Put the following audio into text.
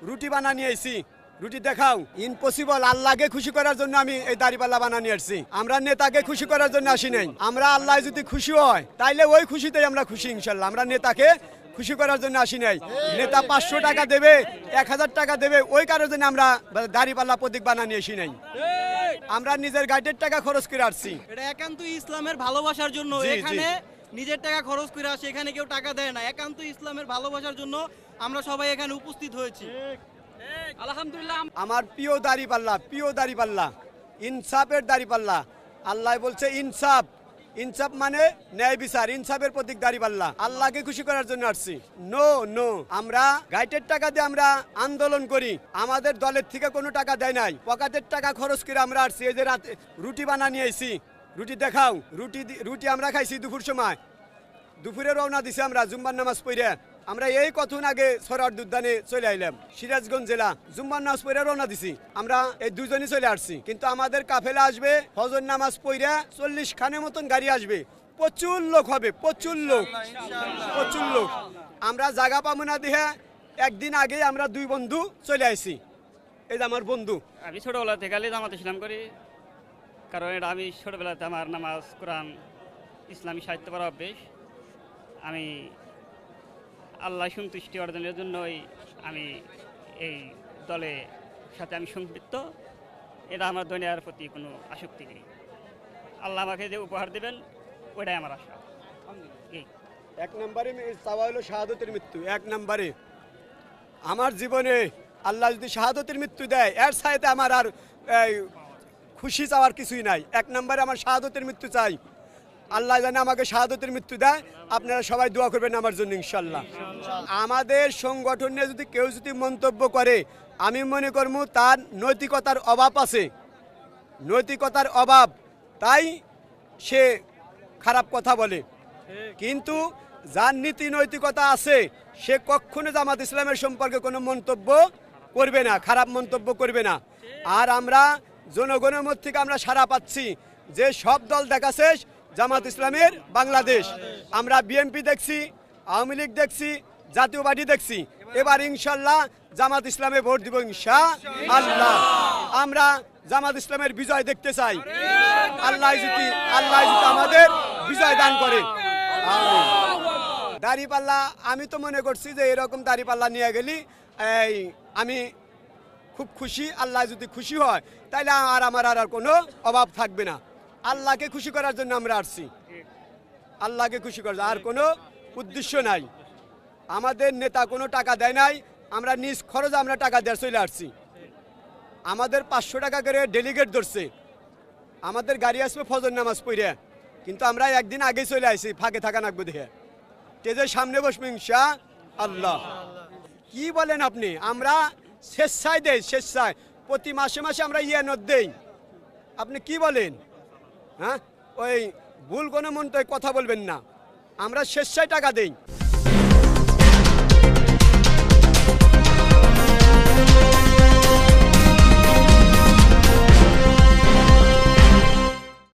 রুটি বানা নিয়ে আইছি, রুটি দেখাও। ইম্পসিবল, আল্লাহকে খুশি করার জন্য আমি এই দাড়িপাল্লা বানা নিয়ে আসছি। আমরা নেতাকে খুশি করার জন্য আসি নাই। আমরা আল্লাহ যদি খুশি হয় তাইলে ওই খুশিতেই আমরা খুশি ইনশাল্লাহ। আমরা নেতাকে খুশি করার জন্য আসি নাই। নেতা 500 টাকা দেবে, 1000 টাকা দেবে, ওই কারোর জন্য আমরা দাড়িপাল্লা প্রতীক বানা নিয়ে আসি নাই। আমরা নিজের গাইডের টাকা খরচ করে আসছি। এটা একান্ত ইসলামের ভালোবাসার জন্য। এখানে নিজের টাকা খরচ করে আসে, এখানে কেউ টাকা দেয় না। একান্ত ইসলামের ভালোবাসার জন্য আমরা সবাই এখানে উপস্থিত হয়েছি। আলহামদুলিল্লাহ। আমার প্রিয় দাড়িপাল্লা, প্রিয় দাড়িপাল্লা, ইনসাফের দাড়িপাল্লা। আল্লাহ বলছে ইনসাফ, ইনসাফ মানে ন্যায় বিচার, ইনসাফের প্রতীক দাড়িপাল্লা। আল্লাহকে খুশি করার জন্য আসছি। নো নো, আমরা গাইটের টাকা দিয়ে আমরা আন্দোলন করি, আমাদের দলের থেকে কোনো টাকা দেয় নাই। পকেটের টাকা খরচ করে আমরা আসছি। এই যে রাতে রুটি বানা নিয়ে আইছি, রুটি দেখাও। রুটি আমরা খাইছি দুপুর সময়, দুপুরে রওনা দিছি আমরা জুম্মার নামাজ পড়ে। আমরা এই কতক্ষণ আগে সরার উদ্যানে চলে আইলাম, সিরাজগঞ্জ জেলা। জুম্মার নামাজ পড়ে রওনা দিছি আমরা, এই দুজনই চলে আসছি। কিন্তু আমাদের কাফেলা আসবে ফজর নামাজ পড়ে, 40 খানের মতন গাড়ি আসবে। প্রচুর লোক হবে, প্রচুর লোক, প্রচুর লোক। আমরা জায়গা পাবো না দিয়ে একদিন আগে আমরা 2 বন্ধু চলে আসছি। এই যে আমার বন্ধু। আমি ছোটবেলা থেকে জামাত ইসলাম করি, কারণ এটা আমি ছোটবেলাতে আমার নামাজ কোরআন ইসলামী সাহিত্য পড়া অভ্যেস। আমি আল্লাহ সন্তুষ্টি অর্জনের জন্যই আমি এই দলের সাথে আমি সম্পৃক্ত। এটা আমার দুনিয়ার প্রতি কোনো আসক্তি নেই। আল্লাহ আমাকে যে উপহার দেবেন ওইটাই আমার আশা। এই 1 নম্বরে চাওয়া হলো শাহাদতের মৃত্যু। 1 নম্বরে আমার জীবনে আল্লাহ যদি শাহাদতের মৃত্যু দেয়, এর সাথে আমার আর খুশি চাওয়ার কিছুই নাই। 1 নম্বরে আমার শাহাদতের মৃত্যু চাই। আল্লাহ জানে আমাকে শাহাদতের মৃত্যু দেয়। আপনারা সবাই দোয়া করবেন আমার জন্য ইনশাল্লাহ। আমাদের সংগঠনে যদি কেউ যদি মন্তব্য করে, আমি মনে করবো তার নৈতিকতার অভাব আছে, নৈতিকতার অভাব, তাই সে খারাপ কথা বলে। কিন্তু যার নীতি নৈতিকতা আছে সে কখনো জামাত ইসলামের সম্পর্কে কোনো মন্তব্য করবে না, খারাপ মন্তব্য করবে না। আর আমরা জনগণের মধ্যে থেকে আমরা সাড়া পাচ্ছি যে সব দল দেখাচ্ছে জামাত ইসলামের বাংলাদেশ। আমরা বিএনপি দেখছি, আওয়ামী লীগ দেখছি, জাতীয় পার্টি দেখছি। এবার ইনশাল্লাহ জামাত ইসলামে ভোট দিব ইনশাআল্লাহ। আমরা জামাত ইসলামের বিজয় দেখতে চাই। আল্লাহ যদি আমাদের বিজয় দান করে। দাড়িপাল্লা আমি তো মনে করছি যে এরকম দাড়িপাল্লা নিয়ে গেলি আমি খুব খুশি। আল্লাহ যদি খুশি হয় তাহলে আমার আর কোনো অভাব থাকবে না। আল্লাহকে খুশি করার জন্য আমরা আসছি, আল্লাহকে খুশি করার, আর কোনো উদ্দেশ্য নাই। আমাদের নেতা কোনো টাকা দেয় নাই, আমরা নিজ খরচে আমরা টাকা দিয়ে চলে আসছি। আমাদের 500 টাকা করে ডেলিগেট ধরছে। আমাদের গাড়ি আসবে ফজর নামাজ পড়ে, কিন্তু আমরা একদিন আগে চলে আসি, ফাঁকে থাকা নাকবো দেখে। স্টেজের সামনে বসবো ইনশাআল্লাহ। কি বলেন আপনি? আমরা স্বেচ্ছায় দেই, স্বেচ্ছায় প্রতি মাসে মাসে আমরা ইয়েনত দেই। আপনি কি বলেন? হ্যাঁ, ওই ভুল কোনো মন তো কথা বলবেন না। আমরা স্বেচ্ছায় টাকা দেই।